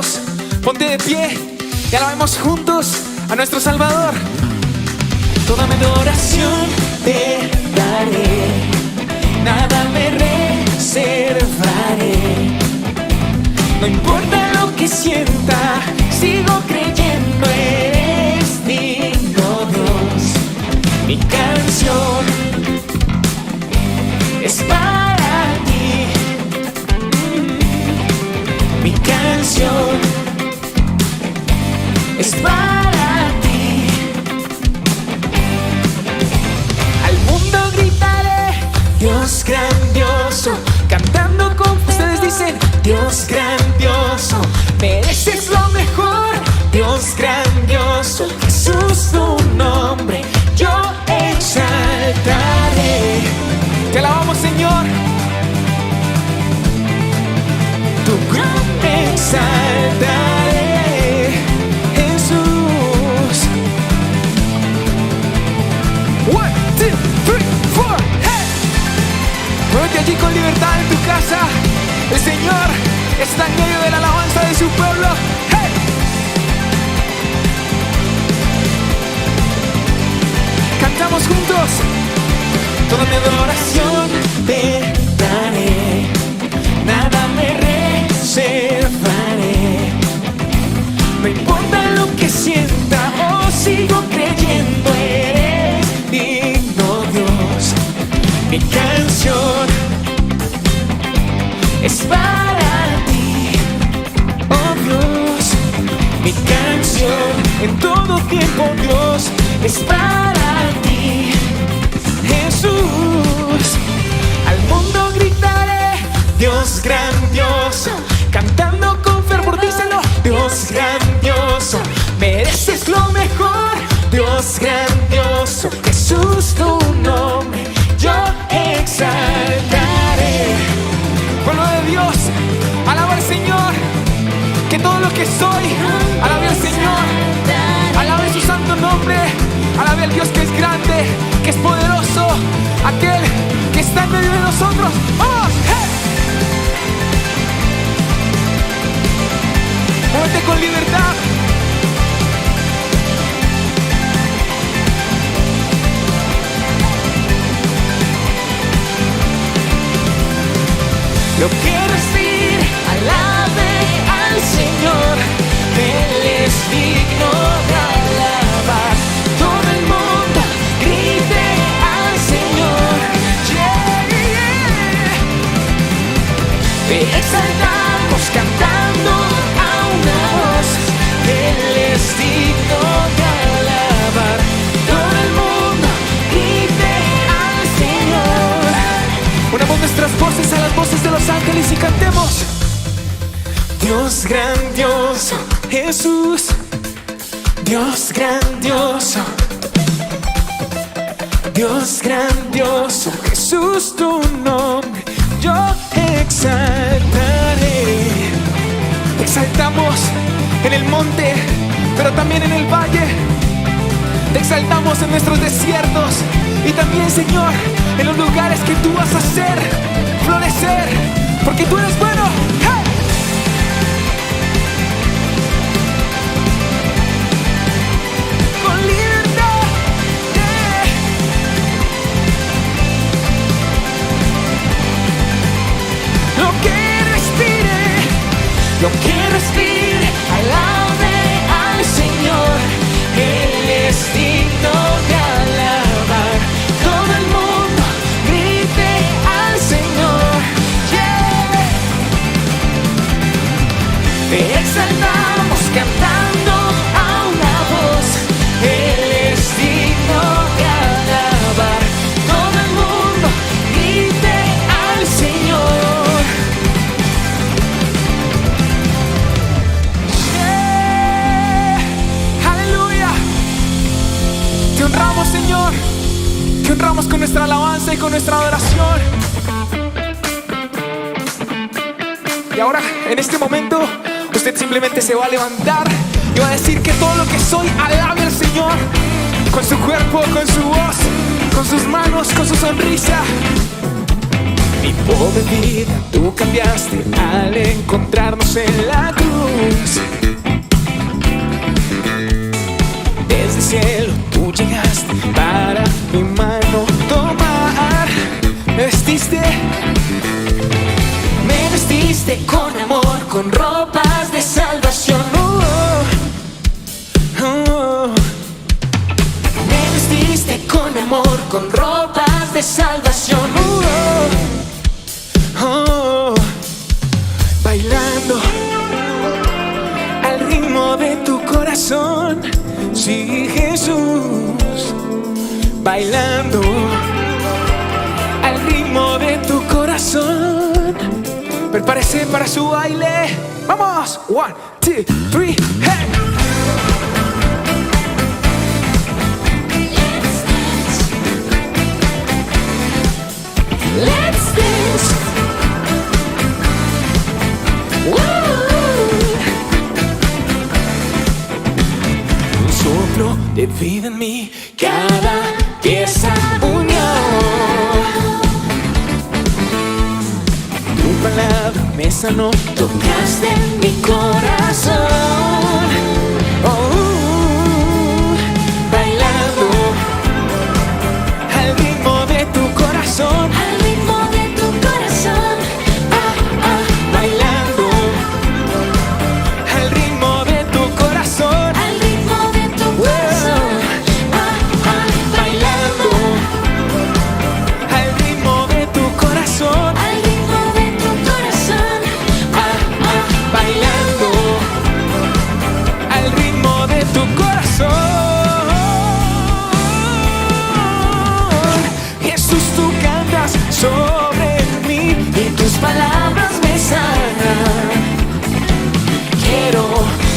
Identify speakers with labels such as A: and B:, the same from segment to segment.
A: juntos. Ponte de pie y alabemos juntos a nuestro Salvador. Toda mi adoración te daré, nada me reservaré. No importa lo que sienta, sigo creyendo, eres digno, Dios. Mi canción es para ti. Mi canción es para ti. Al mundo gritaré, Dios grandioso, cantando con ustedes dicen, Dios grandioso, mereces lo mejor, Dios grandioso, Jesús tu nombre yo exaltaré. Te alabamos, Señor, tu nombre exaltaré, Jesús. 1, 2, 3, 4, hey. Muévete allí con libertad en tu casa. El Señor está en medio de la alabanza de su pueblo. ¡Hey! Cantamos juntos. Toda mi adoración te daré, nada me reservaré. No importa lo que sienta, oh, sigo creyendo, eres digno, Dios. Mi canción es para ti, oh Dios. Mi canción en todo tiempo, Dios, es para ti, Jesús. Al mundo gritaré, Dios grandioso, cantando con fervor, díselo, Dios grandioso, mereces lo mejor, Dios grandioso, Jesús tu nombre yo exaltaré. Pueblo de Dios, alaba al Señor, que todo lo que soy, alabe al Señor, alabe su santo nombre, alabe al Dios que es grande, que es poderoso, aquel que está en medio de nosotros. ¡Oh! ¡Hey! Muévete con libertad. Lo que respire, alabe al Señor, Él es digno de alabar. Todo el mundo grite al Señor, yeah, yeah. Te exaltamos cantando a una voz, Él es digno de alabar. Todo el mundo grite al Señor. Unamos nuestras voces a las voces de los ángeles y cantemos. Dios grandioso, Jesús, Dios grandioso, Dios grandioso, Jesús tu nombre yo exaltaré. Te exaltamos en el monte, pero también en el valle. Te exaltamos en nuestros desiertos y también, Señor, en los lugares que tú vas a hacer florecer, porque tú eres bueno. ¡Hey! Con libertad, yeah. Lo que respire, alabe al Señor, Él es digno de alabar. Todo el mundo grite al Señor, yeah. Te exaltamos cantando a una voz, Él es digno de alabar. Todo el mundo grite al Señor, yeah. Aleluya. Te honramos, Señor, te honramos con nuestra alabanza y con nuestra adoración. Y ahora, en este momento, usted simplemente se va a levantar y va a decir que todo lo que soy alabe al Señor, con su cuerpo, con su voz, con sus manos, con su sonrisa. Mi pobre vida tú cambiaste al encontrarnos en la cruz. Desde el cielo tú llegaste para mi mano tomar. Me vestiste con amor, con ropas de salvación. Me vestiste con amor, con ropas de salvación. Bailando al ritmo de tu corazón. Sí, Jesús. Bailando al ritmo de tu corazón. Prepárese para su baile. Vamos. 1, 2, 3, hey. Let's dance. Un soplo de vida en mí, cada pieza unió. Tu palabra me sanó, tocaste mi corazón. Bailando al ritmo de tu corazón. Al ritmo de tu corazón. Bailando al ritmo de tu corazón. Al ritmo de tu corazón. Bailando al ritmo de tu corazón. Al ritmo de tu corazón. Bailando al ritmo de tu corazón. Jesús, tú cantas sobre mí y tus palabras me sanan. Quiero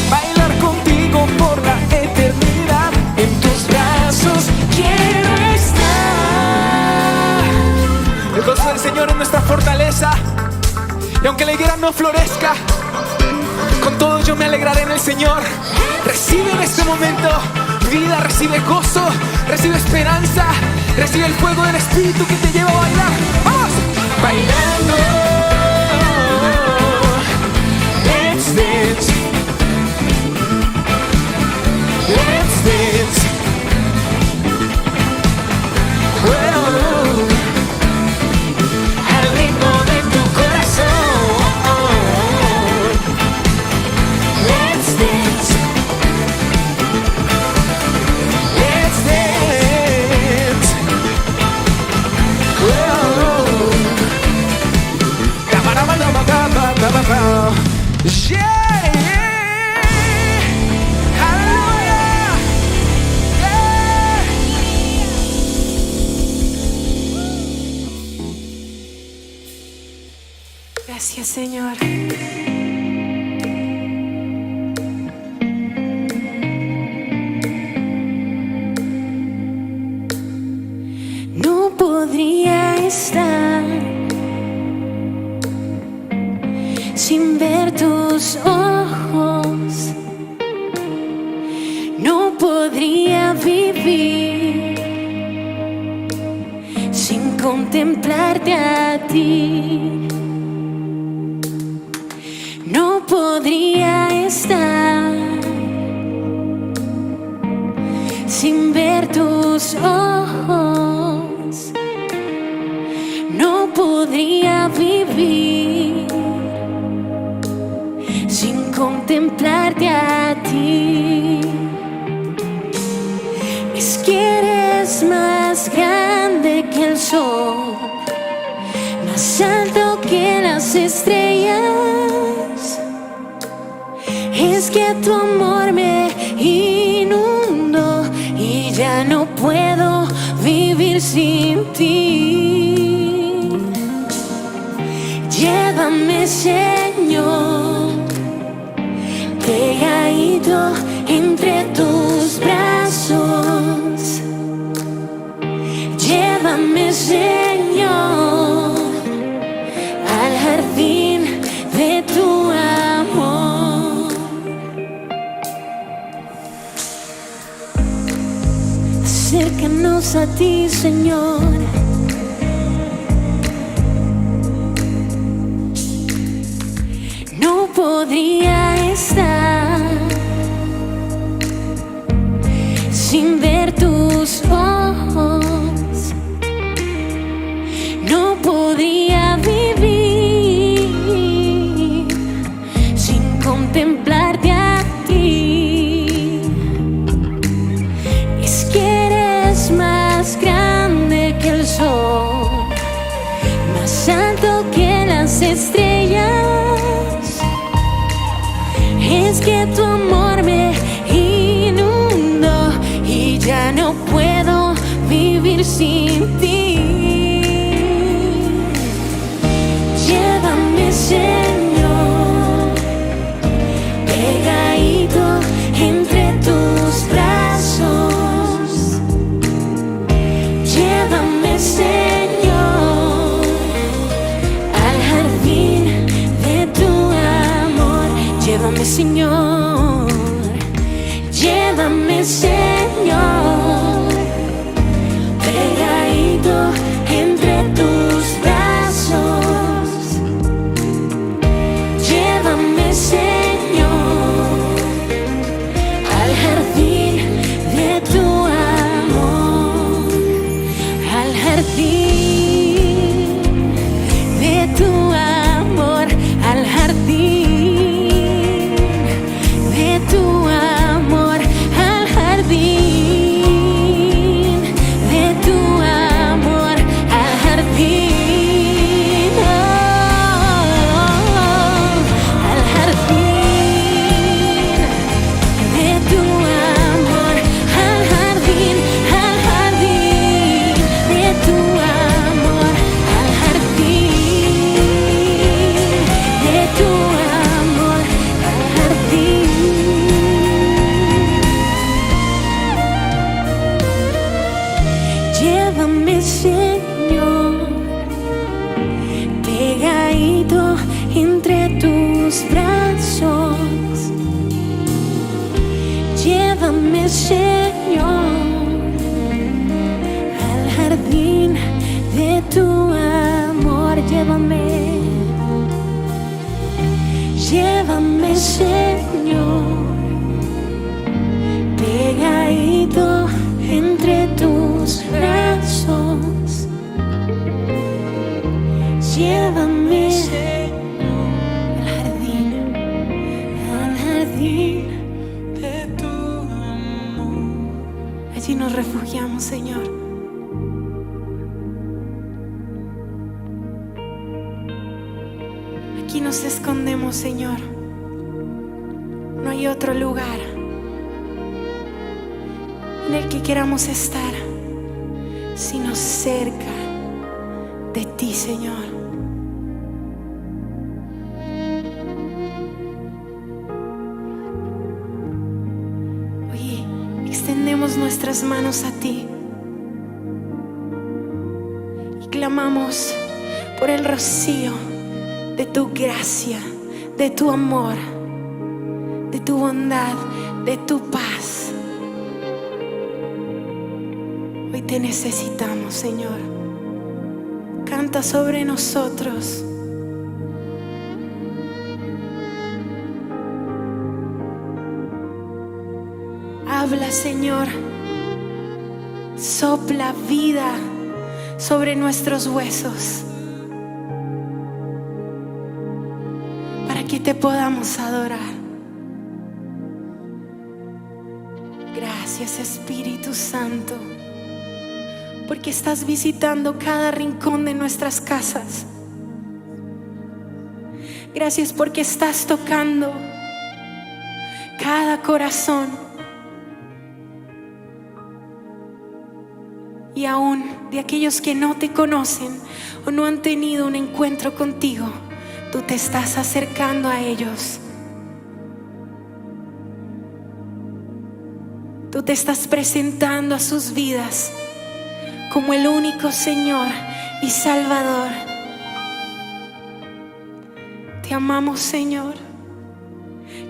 A: bailar contigo por la eternidad. En tus brazos quiero estar. El gozo del Señor es nuestra fortaleza. Y aunque la higuera no florezca, con todo yo me alegraré en el Señor. Recibe en este momento vida, recibe gozo, recibe esperanza, recibe el fuego del Espíritu que te lleva a bailar. ¡Vamos! Bailando. Let's dance. Let's dance. Al ritmo de tu corazón. Let's dance. Let's dance. Yeah, yeah. Hallelujah. Yeah. Gracias, Señor. No podría estar sin ver tus ojos. No podría vivir sin contemplarte a ti. No podría estar sin ver tus ojos. No podría vivir sin contemplarte a ti. Es que eres más grande que el sol, más alto que las estrellas. Es que tu amor me inundó y ya no puedo vivir sin ti. Llévame, Señor, pegadito entre tus brazos. Llévame, Señor, al jardín de tu amor. Acércanos a ti, Señor.
B: Llévame, Señor, al jardín de tu amor. Llévame, llévame, Señor, pegadito entre tus brazos. Llévame al jardín de tu amor. Allí nos refugiamos, Señor. Aquí nos escondemos, Señor. No hay otro lugar en el que queramos estar sino cerca de ti, Señor. Oye, extendemos nuestras manos a ti y clamamos por el rocío de tu gracia, de tu amor, de tu bondad, de tu paz. Hoy te necesitamos, Señor. Canta sobre nosotros. Habla, Señor. Sopla vida sobre nuestros huesos para que te podamos adorar. Gracias, Espíritu Santo, porque estás visitando cada rincón de nuestras casas. Gracias porque estás tocando cada corazón. Y aún de aquellos que no te conocen o no han tenido un encuentro contigo, tú te estás acercando a ellos. Tú te estás presentando a sus vidas como el único Señor y Salvador. Te amamos, Señor.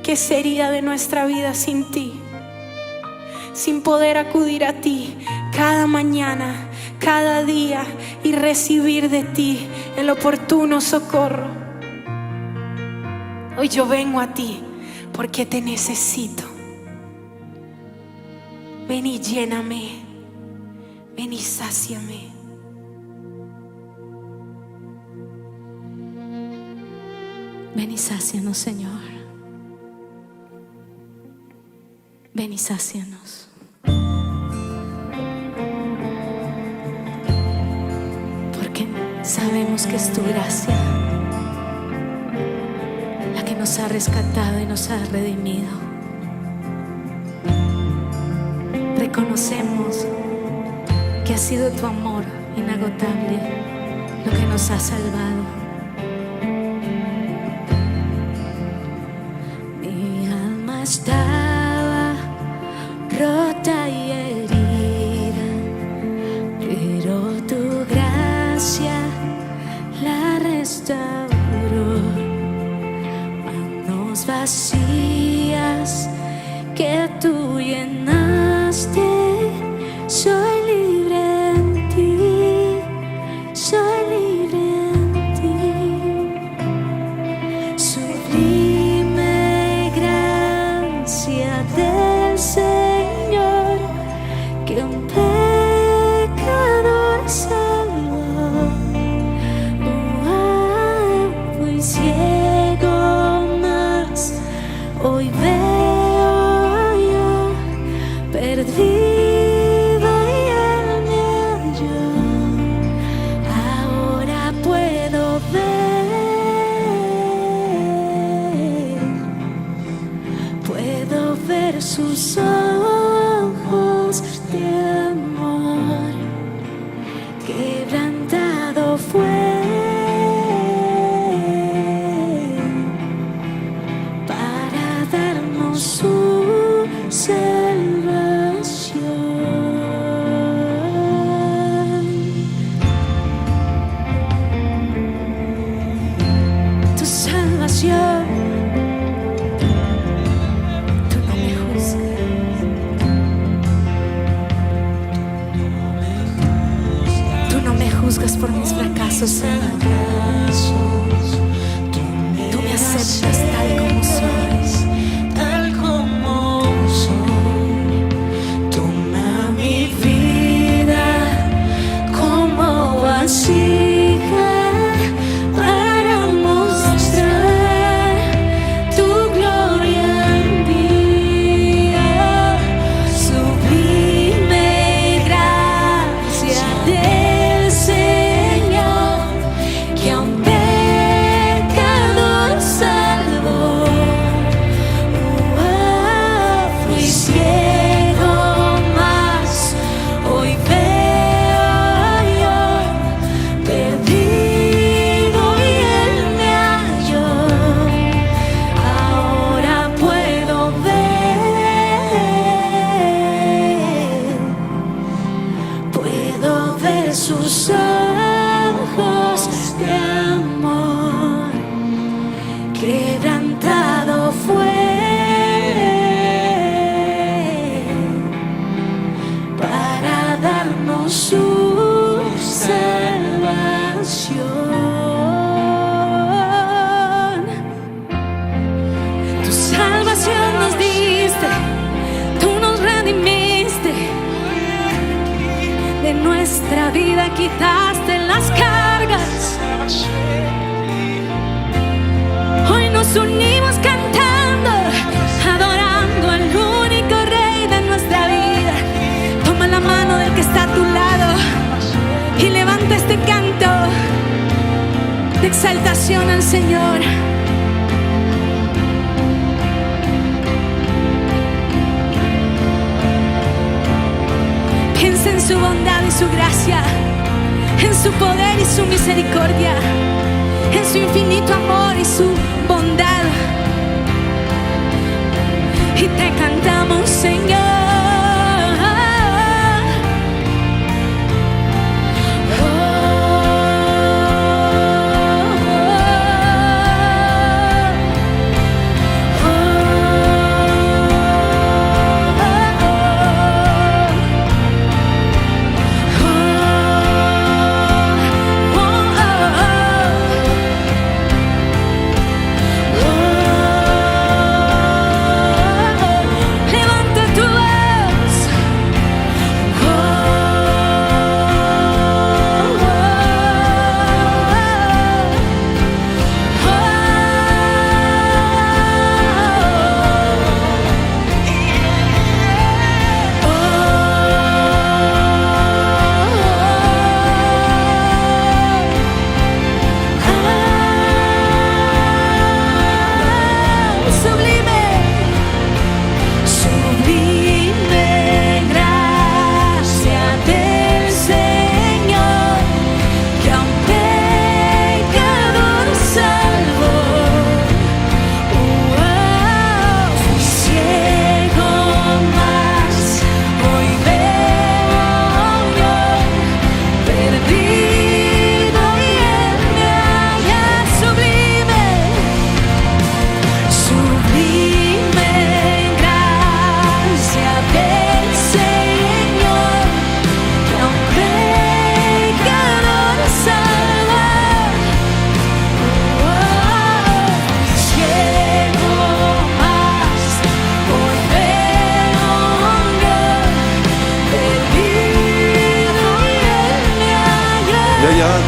B: ¿Qué sería de nuestra vida sin ti? Sin poder acudir a ti cada mañana, cada día y recibir de ti el oportuno socorro. Hoy yo vengo a ti porque te necesito. Ven y lléname. Ven y sáciame. Ven y sácianos, Señor. Ven y sácianos. Porque sabemos que es tu gracia la que nos ha rescatado y nos ha redimido. Reconocemos que ha sido tu amor inagotable lo que nos ha salvado. Mi alma estaba rota y herida, pero tu gracia la restauró. Manos vacías que tú llenaste, soy libre en ti, soy libre en ti. Sublime gracia del Señor, que un pecador salvó. Fui ciego, mas hoy veo yo, perdido. Sus ojos de amor, quebrantado fue para darnos su salvación. Tu salvación. brazos, tú me aceptas tal como soy,
A: tal como soy. Toma mi vida como vasija para mostrar tu gloria en mí. Sublime gracia del Señor, que a un pecador salvó. Fui ciego, mas hoy veo yo, perdido y Él me halló. Ahora puedo ver sus ojos de amor. Quebrantado fue para darnos su salvación. Tu salvación nos diste, tú nos redimiste, de nuestra vida quitaste las cargas. Hoy nos unimos cantando, adorando al único Rey de nuestra vida. Toma la mano del que está a tu lado y levanta este canto de exaltación al Señor. Piensa en su bondad y su gracia, en su poder y su misericordia, en su infinito amor y su bondad. Y te cantamos, Señor.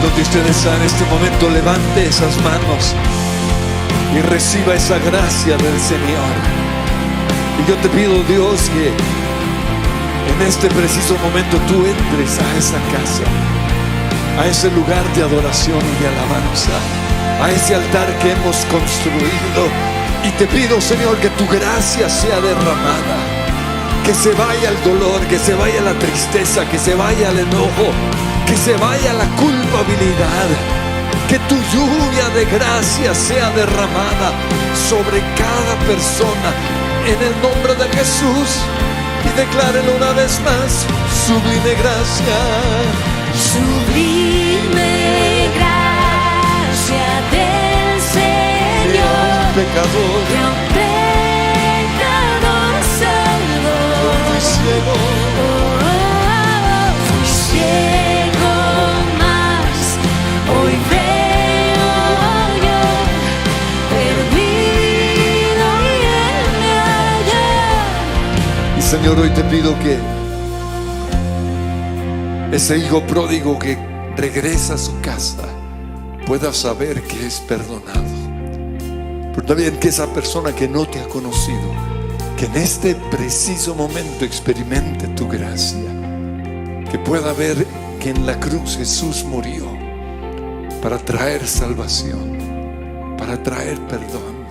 C: Donde usted está en este momento, levante esas manos y reciba esa gracia del Señor. Y yo te pido, Dios, que en este preciso momento tú entres a esa casa, a ese lugar de adoración y de alabanza, a ese altar que hemos construido. Y te pido, Señor, que tu gracia sea derramada, que se vaya el dolor, que se vaya la tristeza, que se vaya el enojo, que se vaya la culpabilidad, que tu lluvia de gracia sea derramada sobre cada persona en el nombre de Jesús. Y declárenlo una vez más: sublime gracia,
B: sublime gracia del Señor,
C: pecador,
B: que a un pecador salvó.
C: Fui ciego,
B: fui ciego, mas hoy
C: Señor, hoy te pido que ese hijo pródigo que regresa a su casa pueda saber que es perdonado. Pero también que esa persona que no te ha conocido, que en este preciso momento experimente tu gracia, que pueda ver que en la cruz Jesús murió para traer salvación, para traer perdón,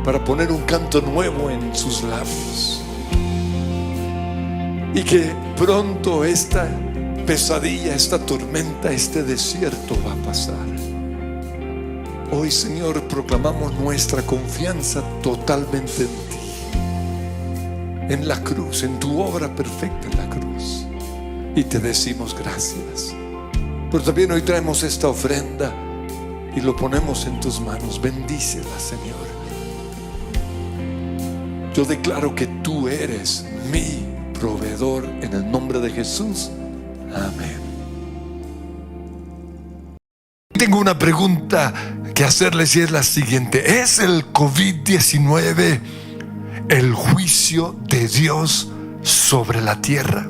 C: para poner un canto nuevo en sus labios, y que pronto esta pesadilla, esta tormenta, este desierto va a pasar. Hoy, Señor, proclamamos nuestra confianza totalmente en ti, en la cruz, en tu obra perfecta en la cruz, y te decimos gracias. Pero también hoy traemos esta ofrenda y lo ponemos en tus manos. Bendícela, Señor. Yo declaro que tú eres mi proveedor en el nombre de Jesús. Amén. Tengo una pregunta que hacerles y es la siguiente: ¿es el COVID-19 el juicio de Dios sobre la tierra?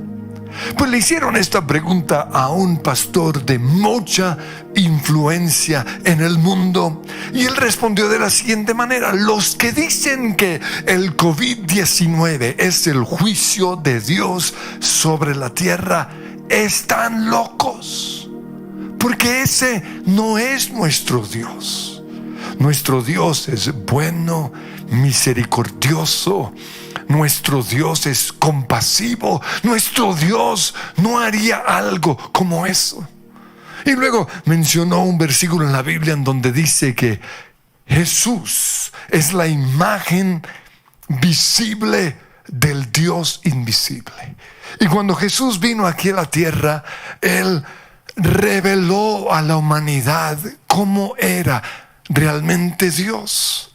C: Pues le hicieron esta pregunta a un pastor de mucha influencia en el mundo, y él respondió de la siguiente manera: los que dicen que el COVID-19 es el juicio de Dios sobre la tierra están locos, porque ese no es nuestro Dios. Nuestro Dios es bueno, misericordioso. Nuestro Dios es compasivo. Nuestro Dios no haría algo como eso. Y luego mencionó un versículo en la Biblia en donde dice que Jesús es la imagen visible del Dios invisible. Y cuando Jesús vino aquí a la tierra, Él reveló a la humanidad cómo era realmente Dios.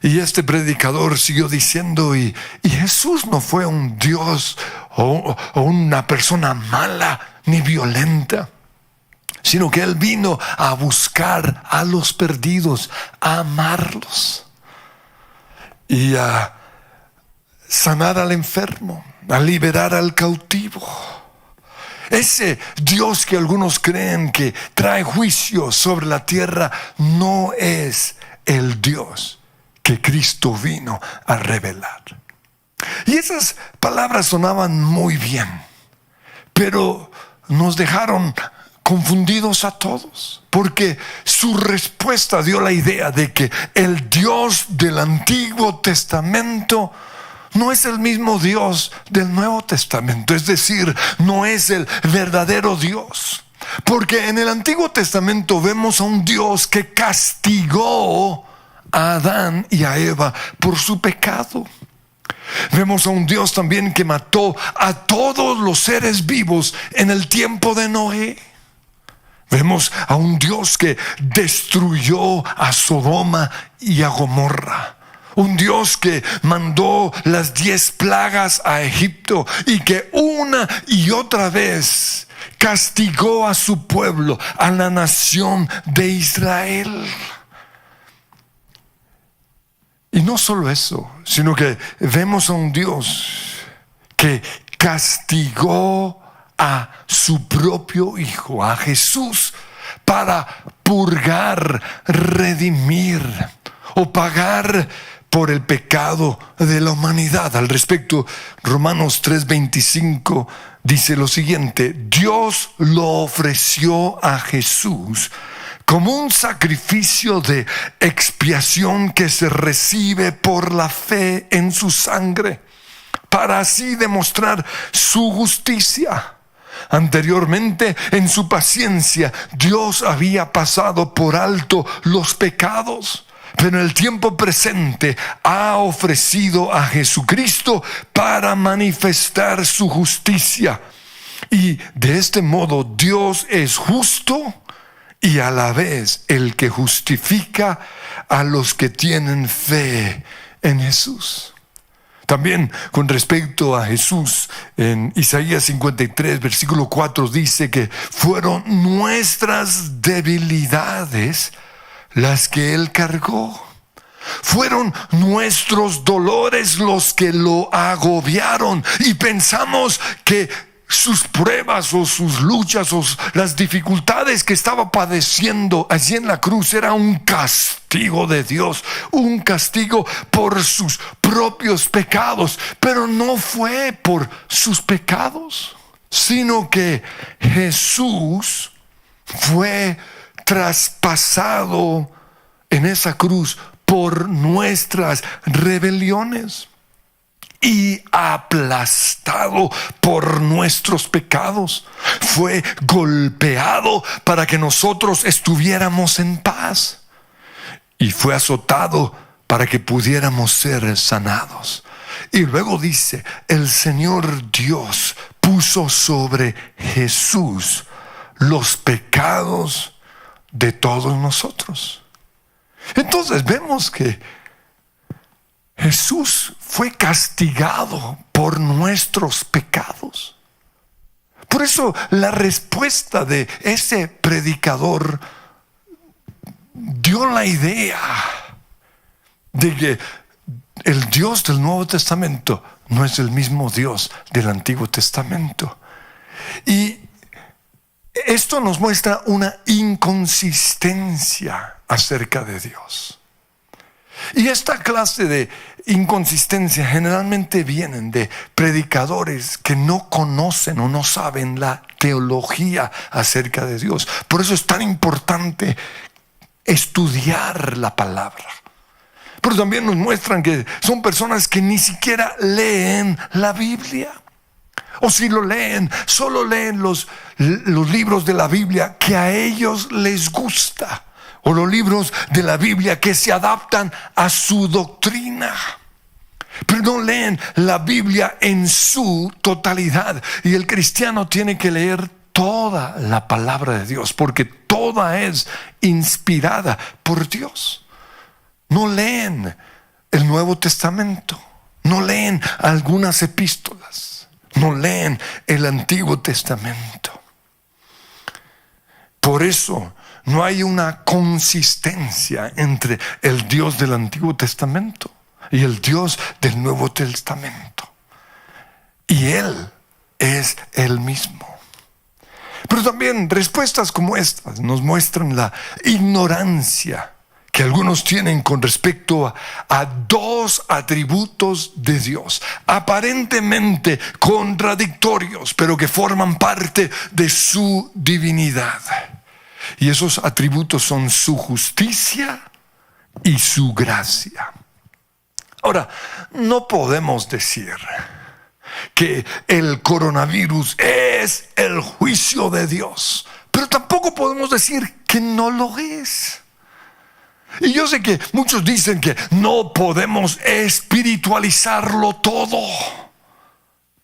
C: Y este predicador siguió diciendo, y Jesús no fue un Dios o una persona mala ni violenta, sino que Él vino a buscar a los perdidos, a amarlos y a sanar al enfermo, a liberar al cautivo. Ese Dios que algunos creen que trae juicio sobre la tierra no es el Dios que Cristo vino a revelar. Y esas palabras sonaban muy bien, pero nos dejaron confundidos a todos, porque su respuesta dio la idea de que el Dios del Antiguo Testamento no es el mismo Dios del Nuevo Testamento, es decir, no es el verdadero Dios. Porque en el Antiguo Testamento vemos a un Dios que castigó a Adán y a Eva por su pecado. Vemos a un Dios también que mató a todos los seres vivos en el tiempo de Noé. Vemos a un Dios que destruyó a Sodoma y a Gomorra. Un Dios que mandó las 10 plagas a Egipto y que una y otra vez castigó a su pueblo, a la nación de Israel. Y no solo eso, sino que vemos a un Dios que castigó a su propio Hijo, a Jesús, para purgar, redimir o pagar por el pecado de la humanidad. Al respecto, Romanos 3:25 dice lo siguiente: Dios lo ofreció a Jesús como un sacrificio de expiación que se recibe por la fe en su sangre, para así demostrar su justicia. Anteriormente, en su paciencia, Dios había pasado por alto los pecados, pero en el tiempo presente ha ofrecido a Jesucristo para manifestar su justicia. Y de este modo Dios es justo y a la vez el que justifica a los que tienen fe en Jesús. También con respecto a Jesús, en Isaías 53, versículo 4 dice que fueron nuestras debilidades las que Él cargó.
D: Fueron nuestros dolores los que lo agobiaron, y pensamos que sus pruebas o sus luchas o las dificultades que estaba padeciendo allí en la cruz era un castigo de Dios, un castigo por sus propios pecados. Pero no fue por sus pecados, sino que Jesús fue traspasado en esa cruz por nuestras rebeliones y aplastado por nuestros pecados. Fue golpeado para que nosotros estuviéramos en paz, y fue azotado para que pudiéramos ser sanados. Y luego dice, el Señor Dios puso sobre Jesús los pecados de todos nosotros. Entonces vemos que Jesús fue castigado por nuestros pecados. Por eso la respuesta de ese predicador dio la idea de que el Dios del Nuevo Testamento no es el mismo Dios del Antiguo Testamento. Y esto nos muestra una inconsistencia acerca de Dios. Y esta clase de inconsistencia generalmente vienen de predicadores que no conocen o no saben la teología acerca de Dios. Por eso es tan importante estudiar la palabra. Pero también nos muestran que son personas que ni siquiera leen la Biblia. O si lo leen, solo leen los libros de la Biblia que a ellos les gusta, o los libros de la Biblia que se adaptan a su doctrina. Pero no leen la Biblia en su totalidad. Y el cristiano tiene que leer toda la palabra de Dios, porque toda es inspirada por Dios. No leen el Nuevo Testamento, no leen algunas epístolas, no leen el Antiguo Testamento. Por eso no hay una consistencia entre el Dios del Antiguo Testamento y el Dios del Nuevo Testamento. Y Él es el mismo. Pero también respuestas como estas nos muestran la ignorancia que algunos tienen con respecto a dos atributos de Dios, aparentemente contradictorios, pero que forman parte de su divinidad. Y esos atributos son su justicia y su gracia. Ahora, no podemos decir que el coronavirus es el juicio de Dios, pero tampoco podemos decir que no lo es. Y yo sé que muchos dicen que no podemos espiritualizarlo todo,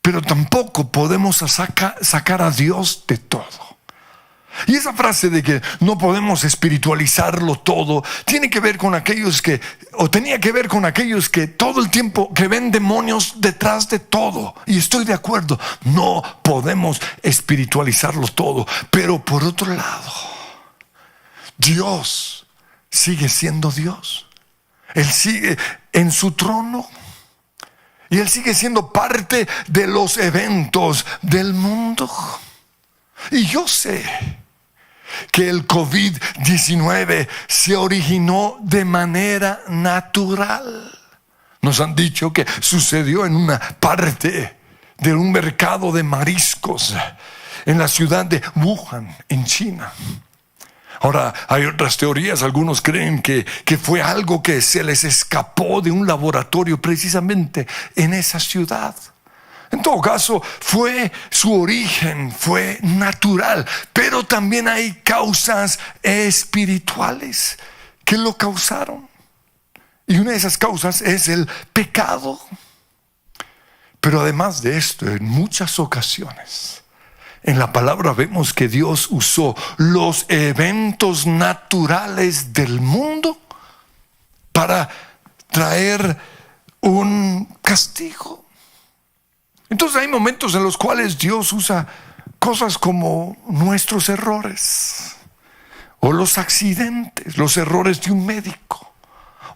D: pero tampoco podemos sacar a Dios de todo. Y esa frase de que no podemos espiritualizarlo todo tiene que ver con aquellos que, o tenía que ver con aquellos que todo el tiempo que ven demonios detrás de todo. Y estoy de acuerdo, no podemos espiritualizarlo todo. Pero por otro lado, Dios sigue siendo Dios. Él sigue en su trono. Y Él sigue siendo parte de los eventos del mundo. Y yo sé que el COVID-19 se originó de manera natural. Nos han dicho que sucedió en una parte de un mercado de mariscos en la ciudad de Wuhan, en China. Ahora, hay otras teorías. Algunos creen que fue algo que se les escapó de un laboratorio precisamente en esa ciudad. En todo caso, su origen fue natural, pero también hay causas espirituales que lo causaron. Y una de esas causas es el pecado. Pero además de esto, en muchas ocasiones en la palabra vemos que Dios usó los eventos naturales del mundo para traer un castigo. Entonces hay momentos en los cuales Dios usa cosas como nuestros errores, o los accidentes, los errores de un médico,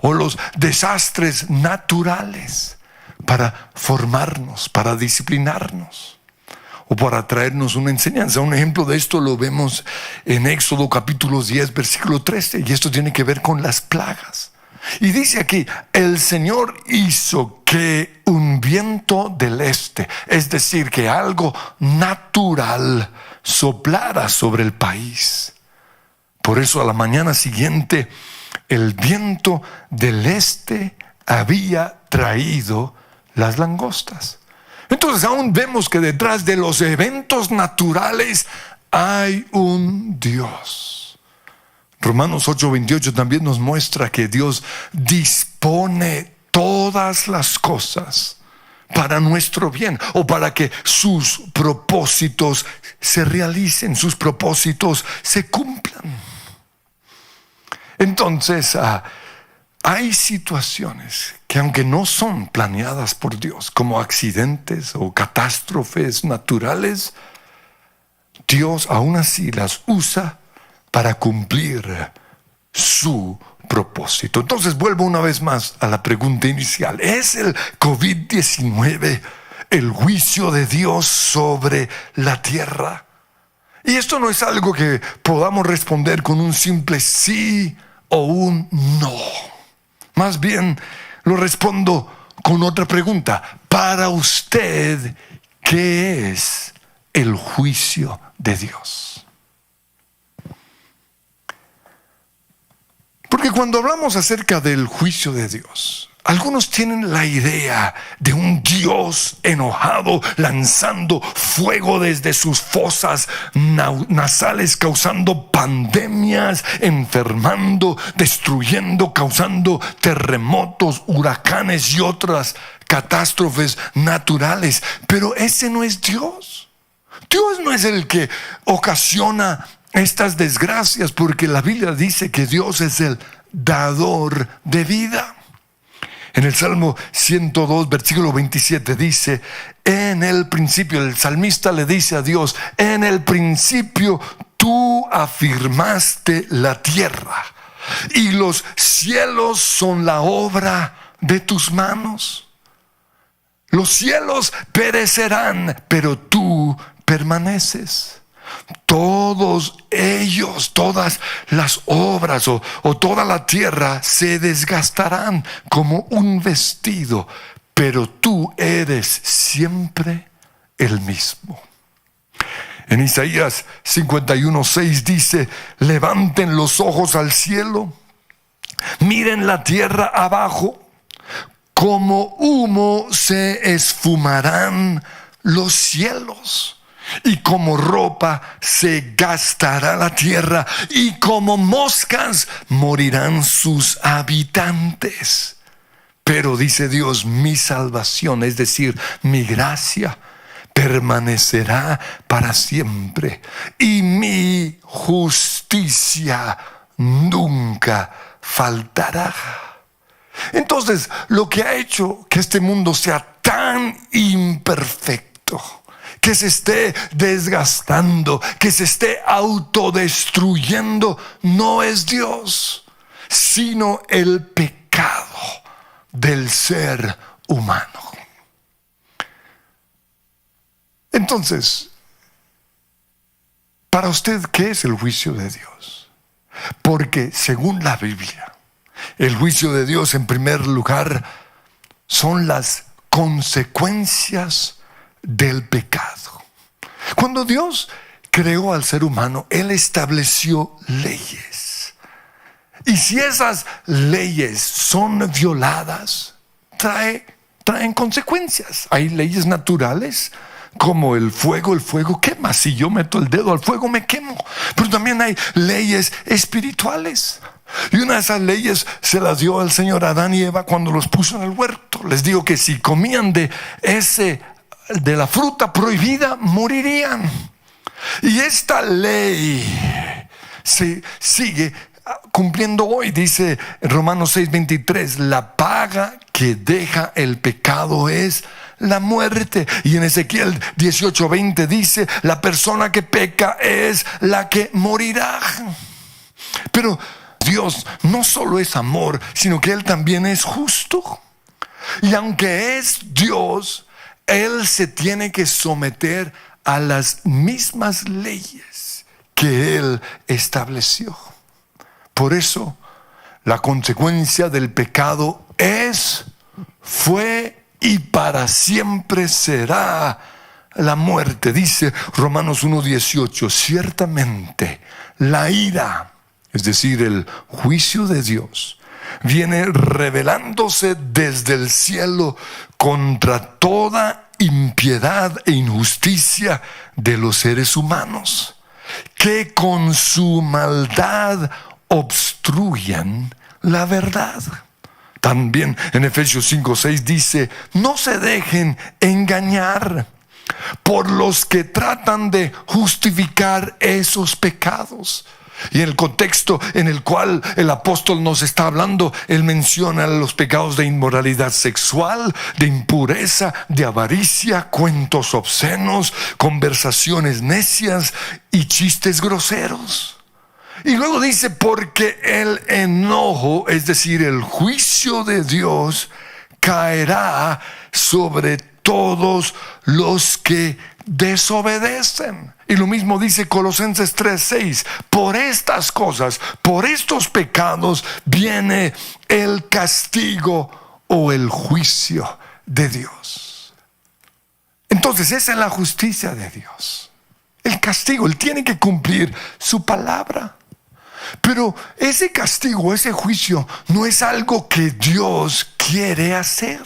D: o los desastres naturales para formarnos, para disciplinarnos o para traernos una enseñanza. Un ejemplo de esto lo vemos en Éxodo capítulo 10, versículo 13, y esto tiene que ver con las plagas. Y dice aquí, el Señor hizo que un viento del este, es decir, que algo natural soplara sobre el país. Por eso a la mañana siguiente, el viento del este había traído las langostas. Entonces aún vemos que detrás de los eventos naturales hay un Dios. Romanos 8:28 también nos muestra que Dios dispone todas las cosas para nuestro bien, o para que sus propósitos se realicen, sus propósitos se cumplan. Entonces, hay situaciones que, aunque no son planeadas por Dios, como accidentes o catástrofes naturales, Dios aún así las usa para cumplir su propósito. Entonces vuelvo una vez más a la pregunta inicial. ¿Es el COVID-19 el juicio de Dios sobre la tierra? Y esto no es algo que podamos responder con un simple sí o un no. Más bien lo respondo con otra pregunta. Para usted, ¿qué es el juicio de Dios? Porque cuando hablamos acerca del juicio de Dios, algunos tienen la idea de un Dios enojado lanzando fuego desde sus fosas nasales, causando pandemias, enfermando, destruyendo, causando terremotos, huracanes y otras catástrofes naturales. Pero ese no es Dios. Dios no es el que ocasiona estas desgracias, porque la Biblia dice que Dios es el dador de vida. En el Salmo 102, versículo 27 dice, en el principio, el salmista le dice a Dios, en el principio tú afirmaste la tierra y los cielos son la obra de tus manos. Los cielos perecerán, pero tú permaneces. Todos ellos, todas las obras o toda la tierra se desgastarán como un vestido, pero tú eres siempre el mismo. En Isaías 51:6 dice, levanten los ojos al cielo, miren la tierra abajo, como humo se esfumarán los cielos. Y como ropa se gastará la tierra, y como moscas morirán sus habitantes. Pero dice Dios, mi salvación, es decir, mi gracia, permanecerá para siempre, y mi justicia nunca faltará. Entonces, lo que ha hecho que este mundo sea tan imperfecto, que se esté desgastando, que se esté autodestruyendo, no es Dios, sino el pecado del ser humano. Entonces, para usted, ¿qué es el juicio de Dios? Porque según la Biblia, el juicio de Dios, en primer lugar, son las consecuencias del pecado. Cuando Dios creó al ser humano, Él estableció leyes. Y si esas leyes son violadas, traen consecuencias. Hay leyes naturales, como el fuego quema. Si yo meto el dedo al fuego, me quemo. Pero también hay leyes espirituales. Y una de esas leyes se las dio el Señor a Adán y Eva cuando los puso en el huerto. Les dijo que si comían de la fruta prohibida, morirían. Y esta ley se sigue cumpliendo hoy. Dice Romanos 6:23, la paga que deja el pecado es la muerte. Y en Ezequiel 18:20 dice, la persona que peca es la que morirá. Pero Dios no solo es amor, sino que Él también es justo. Y aunque es Dios, Él se tiene que someter a las mismas leyes que Él estableció. Por eso, la consecuencia del pecado es, fue y para siempre será la muerte. Dice Romanos 1:18, ciertamente la ira, es decir, el juicio de Dios, viene revelándose desde el cielo contra toda impiedad e injusticia de los seres humanos, que con su maldad obstruyen la verdad. También en Efesios 5:6 dice, no se dejen engañar por los que tratan de justificar esos pecados. Y en el contexto en el cual el apóstol nos está hablando, él menciona los pecados de inmoralidad sexual, de impureza, de avaricia, cuentos obscenos, conversaciones necias y chistes groseros. Y luego dice, porque el enojo, es decir, el juicio de Dios, caerá sobre todos los que desobedecen. Y lo mismo dice Colosenses 3:6, por estas cosas, por estos pecados viene el castigo o el juicio de Dios. Entonces esa es la justicia de Dios, el castigo. Él tiene que cumplir su palabra. Pero ese castigo, ese juicio, no es algo que Dios quiere hacer,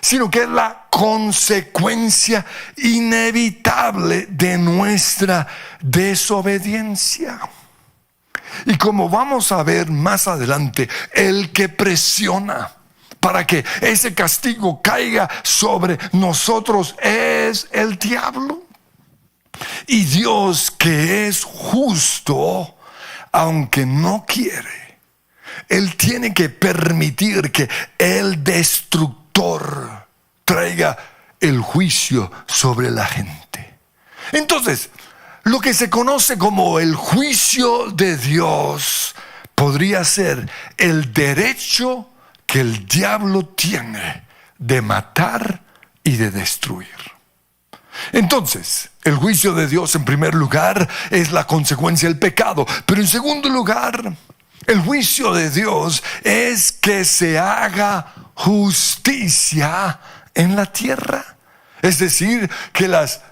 D: sino que es la consecuencia inevitable de nuestra desobediencia. Y como vamos a ver más adelante, el que presiona para que ese castigo caiga sobre nosotros es el diablo. Y Dios, que es justo, aunque no quiere, Él tiene que permitir que el destructor traiga el juicio sobre la gente. Entonces, lo que se conoce como el juicio de Dios podría ser el derecho que el diablo tiene de matar y de destruir. Entonces, el juicio de Dios en primer lugar es la consecuencia del pecado, pero en segundo lugar, el juicio de Dios es que se haga justicia en la tierra. Es decir, que las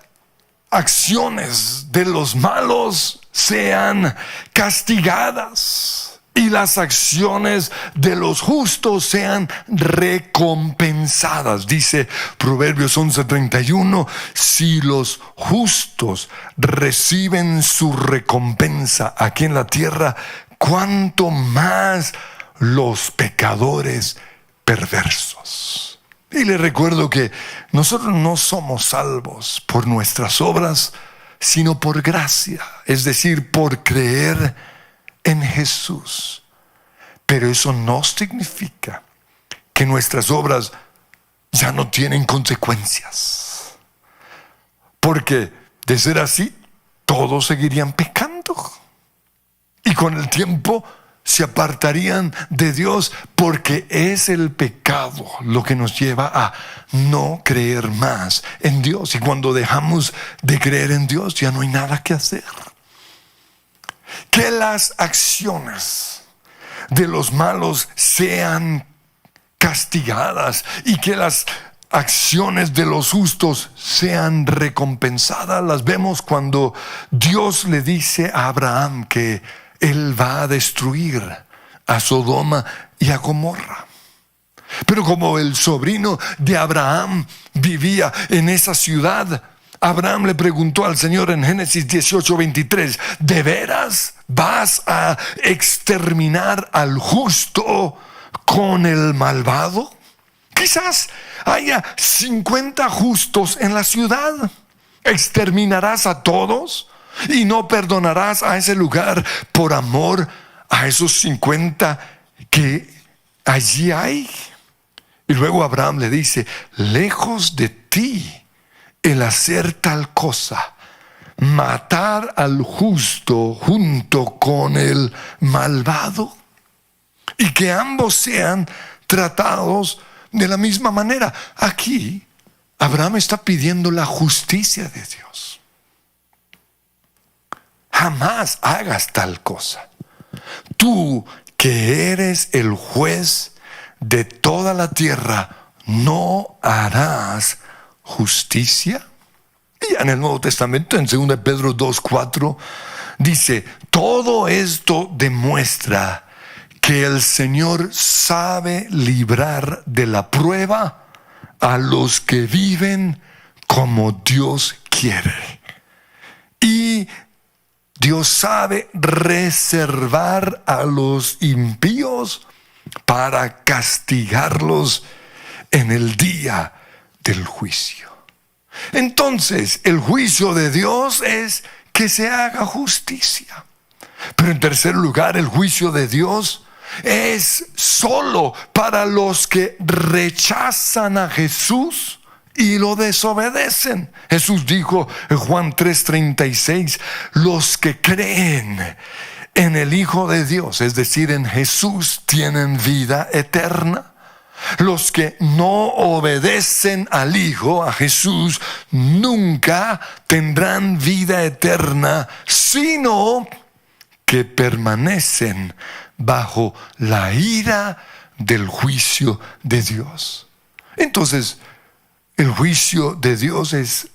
D: acciones de los malos sean castigadas y las acciones de los justos sean recompensadas. Dice Proverbios 11:31, si los justos reciben su recompensa aquí en la tierra, cuánto más los pecadores perversos. Y les recuerdo que nosotros no somos salvos por nuestras obras, sino por gracia, es decir, por creer en Jesús. Pero eso no significa que nuestras obras ya no tienen consecuencias, porque de ser así todos seguirían pecando y con el tiempo se apartarían de Dios, porque es el pecado lo que nos lleva a no creer más en Dios. Y cuando dejamos de creer en Dios, ya no hay nada que hacer. Que las acciones de los malos sean castigadas y que las acciones de los justos sean recompensadas, las vemos cuando Dios le dice a Abraham que Él va a destruir a Sodoma y a Gomorra. Pero como el sobrino de Abraham vivía en esa ciudad, Abraham le preguntó al Señor en Génesis 18:23, ¿de veras vas a exterminar al justo con el malvado? Quizás haya 50 justos en la ciudad. ¿Exterminarás a todos y no perdonarás a ese lugar por amor a esos 50 que allí hay? Y luego Abraham le dice, lejos de ti el hacer tal cosa, matar al justo junto con el malvado. y que ambos sean tratados de la misma manera. Aquí Abraham está pidiendo la justicia de Dios. Jamás hagas tal cosa. Tú que eres el juez de toda la tierra, ¿no harás justicia? Y en el Nuevo Testamento, en 2 Pedro 2:4, dice: todo esto demuestra que el Señor sabe librar de la prueba a los que viven como Dios quiere. Y Dios sabe reservar a los impíos para castigarlos en el día del juicio. Entonces, el juicio de Dios es que se haga justicia. Pero en tercer lugar, el juicio de Dios es solo para los que rechazan a Jesús y lo desobedecen. Jesús dijo en Juan 3:36, los que creen en el Hijo de Dios, es decir, en Jesús, tienen vida eterna. Los que no obedecen al Hijo, a Jesús, nunca tendrán vida eterna, sino que permanecen bajo la ira del juicio de Dios. Entonces, el juicio de Dios es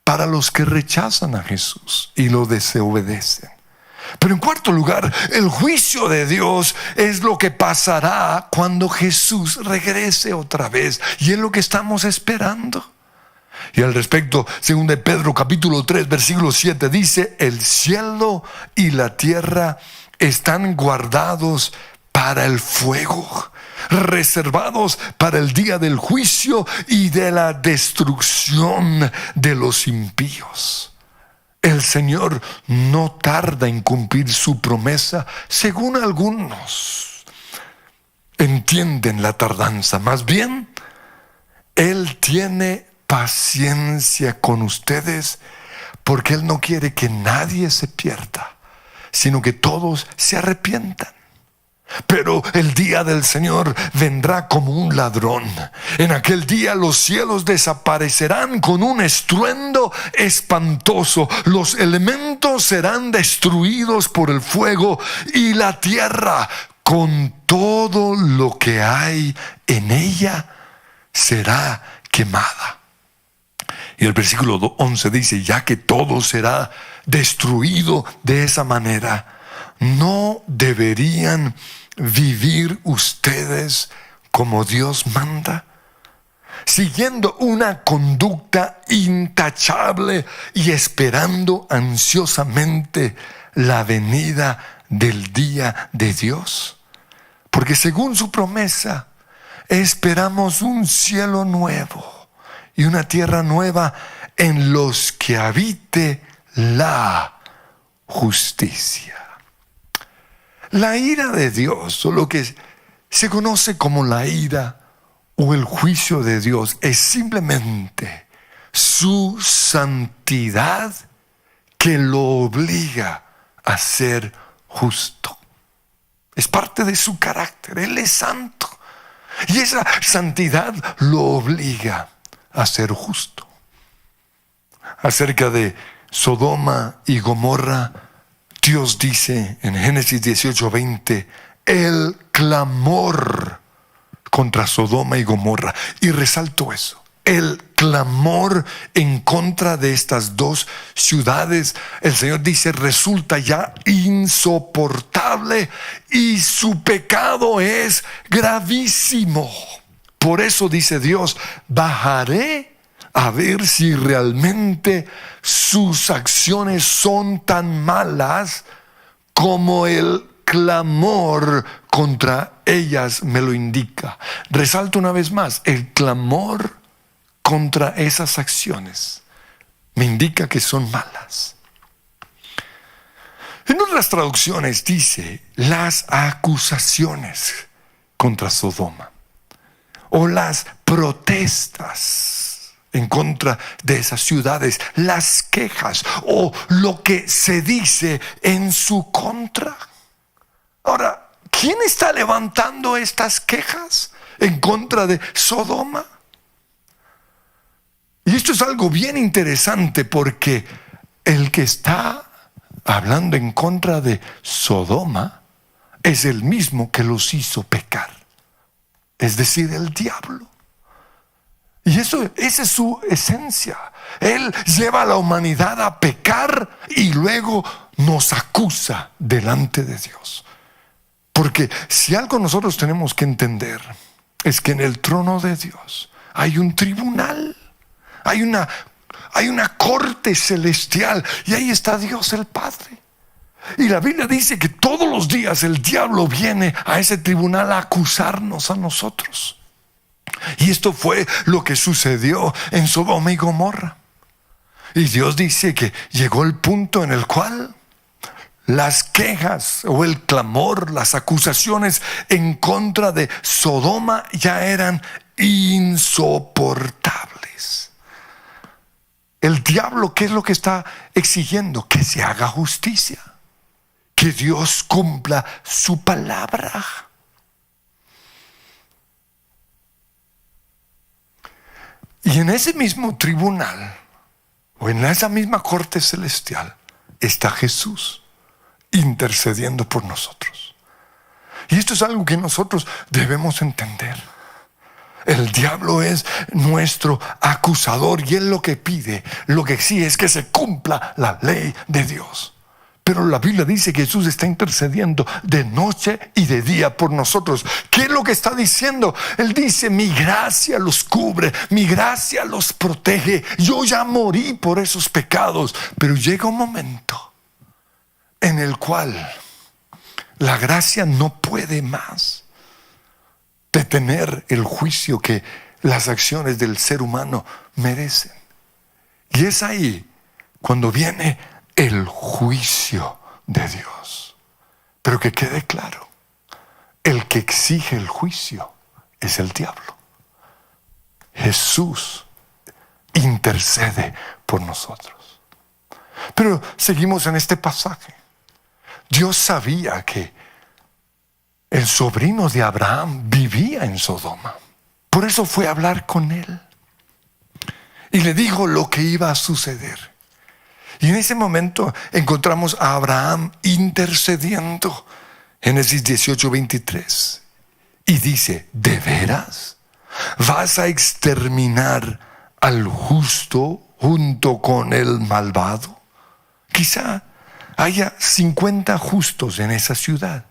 D: para los que rechazan a Jesús y lo desobedecen. Pero en cuarto lugar, el juicio de Dios es lo que pasará cuando Jesús regrese otra vez, y es lo que estamos esperando. Y al respecto, 2 Pedro capítulo 3 versículo 7 dice: el cielo y la tierra están guardados para el fuego, reservados para el día del juicio y de la destrucción de los impíos. El Señor no tarda en cumplir su promesa, según algunos entienden la tardanza. Más bien, Él tiene paciencia con ustedes, porque Él no quiere que nadie se pierda, sino que todos se arrepientan. Pero el día del Señor vendrá como un ladrón. En aquel día los cielos desaparecerán con un estruendo espantoso. Los elementos serán destruidos por el fuego, y la tierra con todo lo que hay en ella será quemada. Y el versículo 11 dice: ya que todo será destruido de esa manera, ¿no deberían vivir ustedes como Dios manda, siguiendo una conducta intachable y esperando ansiosamente la venida del día de Dios? Porque según su promesa, esperamos un cielo nuevo y una tierra nueva en los que habite la justicia. La ira de Dios, o lo que se conoce como la ira o el juicio de Dios, es simplemente su santidad que lo obliga a ser justo. Es parte de su carácter. Él es santo, y esa santidad lo obliga a ser justo. Acerca de Sodoma y Gomorra, Dios dice en Génesis 18:20, el clamor contra Sodoma y Gomorra. Y resalto eso, el clamor en contra de estas dos ciudades, el Señor dice, resulta ya insoportable, y su pecado es gravísimo. Por eso dice Dios: bajaré a ver si realmente sus acciones son tan malas como el clamor contra ellas me lo indica. Resalto una vez más, el clamor contra esas acciones me indica que son malas. En otras traducciones dice las acusaciones contra Sodoma, o las protestas en contra de esas ciudades, las quejas o lo que se dice en su contra. Ahora, ¿quién está levantando estas quejas en contra de Sodoma? Y esto es algo bien interesante, porque el que está hablando en contra de Sodoma es el mismo que los hizo pecar, es decir, el diablo. Y esa es su esencia. Él lleva a la humanidad a pecar y luego nos acusa delante de Dios. Porque si algo nosotros tenemos que entender es que en el trono de Dios hay un tribunal, hay una corte celestial, y ahí está Dios el Padre. Y la Biblia dice que todos los días el diablo viene a ese tribunal a acusarnos a nosotros. Y esto fue lo que sucedió en Sodoma y Gomorra. Y Dios dice que llegó el punto en el cual las quejas o el clamor, las acusaciones en contra de Sodoma ya eran insoportables. El diablo, ¿qué es lo que está exigiendo? Que se haga justicia, que Dios cumpla su palabra. Y en ese mismo tribunal, o en esa misma corte celestial, está Jesús intercediendo por nosotros. Y esto es algo que nosotros debemos entender. El diablo es nuestro acusador, y él lo que pide, lo que exige es que se cumpla la ley de Dios. Pero la Biblia dice que Jesús está intercediendo de noche y de día por nosotros. ¿Qué es lo que está diciendo? Él dice: mi gracia los cubre, mi gracia los protege. Yo ya morí por esos pecados. Pero llega un momento en el cual la gracia no puede más detener el juicio que las acciones del ser humano merecen. Y es ahí cuando viene el juicio de Dios. Pero que quede claro, el que exige el juicio es el diablo. Jesús intercede por nosotros. Pero seguimos en este pasaje. Dios sabía que el sobrino de Abraham vivía en Sodoma. Por eso fue a hablar con él y le dijo lo que iba a suceder. Y en ese momento encontramos a Abraham intercediendo. Génesis 18:23. Y dice: ¿de veras vas a exterminar al justo junto con el malvado? Quizá haya 50 justos en esa ciudad.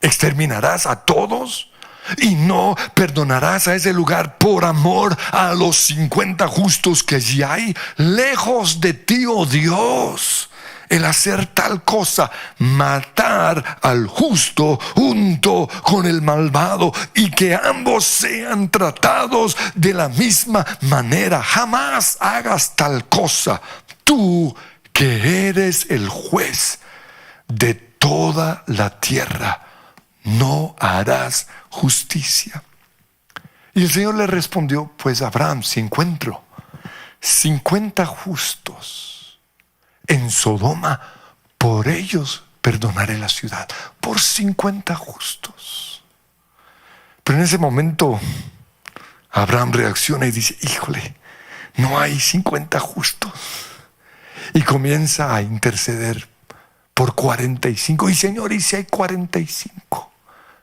D: ¿Exterminarás a todos y no perdonarás a ese lugar por amor a los 50 justos que allí hay? Lejos de ti, oh Dios, el hacer tal cosa, matar al justo junto con el malvado, y que ambos sean tratados de la misma manera. Jamás hagas tal cosa, tú que eres el juez de toda la tierra. No harás justicia. Y el Señor le respondió: pues Abraham, si encuentro 50 justos en Sodoma, por ellos perdonaré la ciudad. Por 50 justos. Pero en ese momento Abraham reacciona y dice: híjole, no hay 50 justos. Y comienza a interceder por 45. Y Señor, ¿y si hay 45?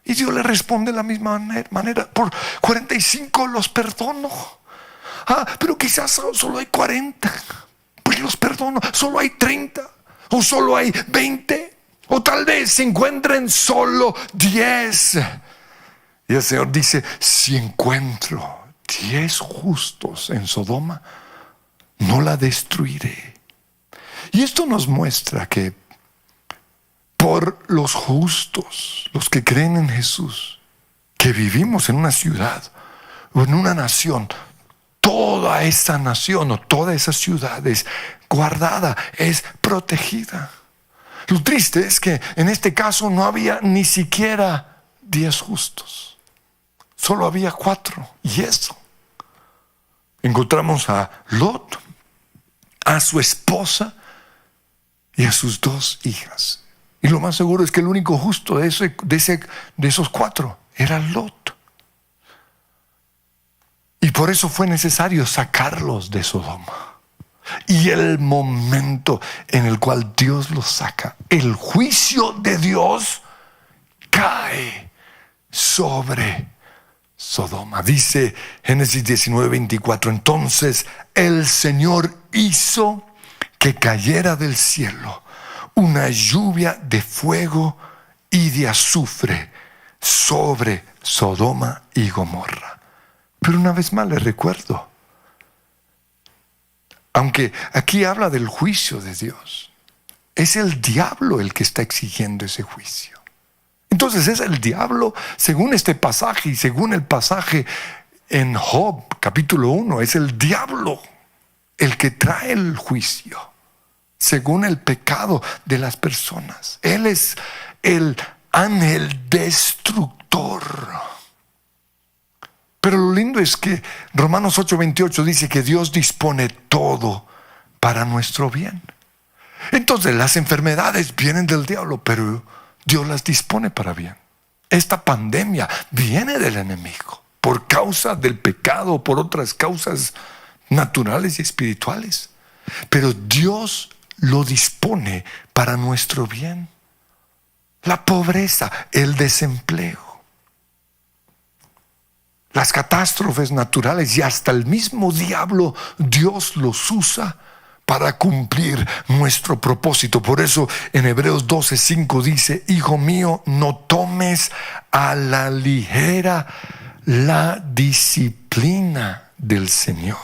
D: Y Dios le responde de la misma manera: por 45 los perdono. Pero quizás solo hay 40. Pues los perdono. Solo hay 30. O solo hay 20. O tal vez se encuentren solo 10. Y el Señor dice: si encuentro 10 justos en Sodoma, no la destruiré. Y esto nos muestra que por los justos, los que creen en Jesús, que vivimos en una ciudad o en una nación, toda esa nación o toda esa ciudad es guardada, es protegida. Lo triste es que en este caso no había ni siquiera 10 justos, solo había 4. Y eso, encontramos a Lot, a su esposa y a sus 2 hijas. Y lo más seguro es que el único justo de esos 4 era Lot. Y por eso fue necesario sacarlos de Sodoma. Y el momento en el cual Dios los saca, el juicio de Dios cae sobre Sodoma. Dice Génesis 19:24, entonces el Señor hizo que cayera del cielo una lluvia de fuego y de azufre sobre Sodoma y Gomorra. Pero una vez más les recuerdo, aunque aquí habla del juicio de Dios, es el diablo el que está exigiendo ese juicio. Entonces es el diablo, según este pasaje y según el pasaje en Job capítulo 1, es el diablo el que trae el juicio según el pecado de las personas. Él es el ángel destructor. Pero lo lindo es que Romanos 8:28 dice que Dios dispone todo para nuestro bien. Entonces las enfermedades vienen del diablo, pero Dios las dispone para bien. Esta pandemia viene del enemigo por causa del pecado, por otras causas naturales y espirituales. Pero Dios lo dispone para nuestro bien. La pobreza, el desempleo, las catástrofes naturales y hasta el mismo diablo, Dios los usa para cumplir nuestro propósito. Por eso en Hebreos 12:5 dice, hijo mío, no tomes a la ligera la disciplina del Señor,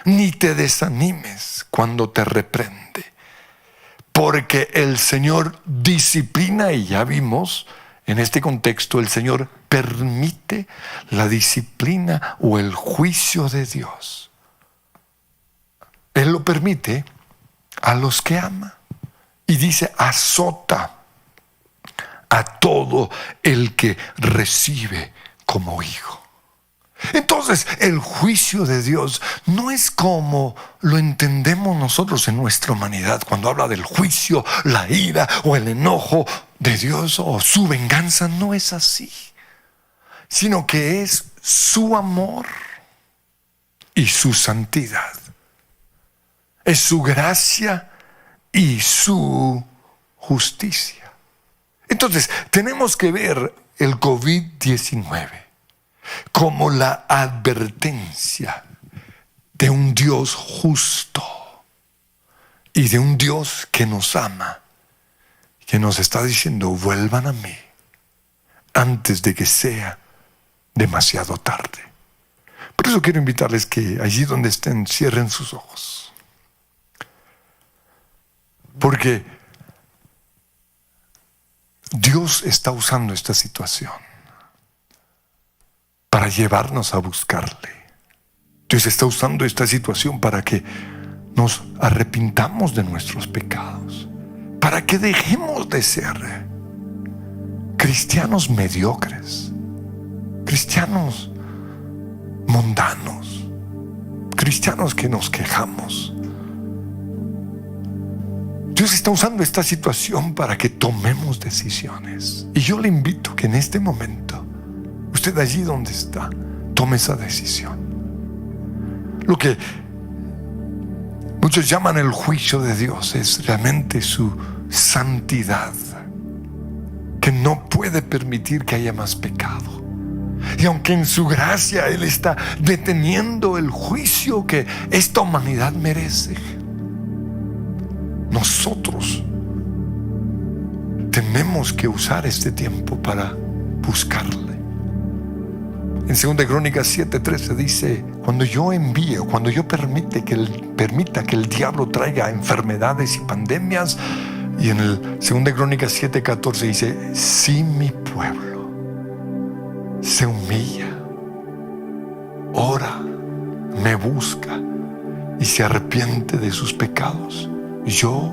D: ni te desanimes cuando te reprende, porque el Señor disciplina, y ya vimos en este contexto, el Señor permite la disciplina o el juicio de Dios. Él lo permite a los que ama. Y dice, azota a todo el que recibe como hijo. Entonces, el juicio de Dios no es como lo entendemos nosotros en nuestra humanidad, cuando habla del juicio, la ira o el enojo de Dios o su venganza. No es así, sino que es su amor y su santidad. Es su gracia y su justicia. Entonces, tenemos que ver el COVID-19 como la advertencia de un Dios justo y de un Dios que nos ama, que nos está diciendo, vuelvan a mí antes de que sea demasiado tarde. Por eso quiero invitarles que allí donde estén cierren sus ojos, porque Dios está usando esta situación para llevarnos a buscarle. Dios está usando esta situación para que nos arrepintamos de nuestros pecados, para que dejemos de ser cristianos mediocres, cristianos mundanos, cristianos que nos quejamos. Dios está usando esta situación para que tomemos decisiones. Y yo le invito que en este momento, usted allí donde está, tome esa decisión. Lo que muchos llaman el juicio de Dios es realmente su santidad, que no puede permitir que haya más pecado. Y aunque en su gracia Él está deteniendo el juicio que esta humanidad merece, nosotros tenemos que usar este tiempo para buscarle. En 2 Crónicas 7:13 dice, cuando yo envío, cuando yo permita que el diablo traiga enfermedades y pandemias, y en el 2 Crónicas 7:14 dice, si mi pueblo se humilla, ora, me busca y se arrepiente de sus pecados, yo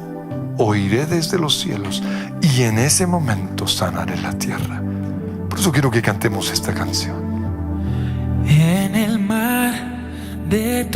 D: oiré desde los cielos y en ese momento sanaré la tierra. Por eso quiero que cantemos esta canción.
A: En el mar de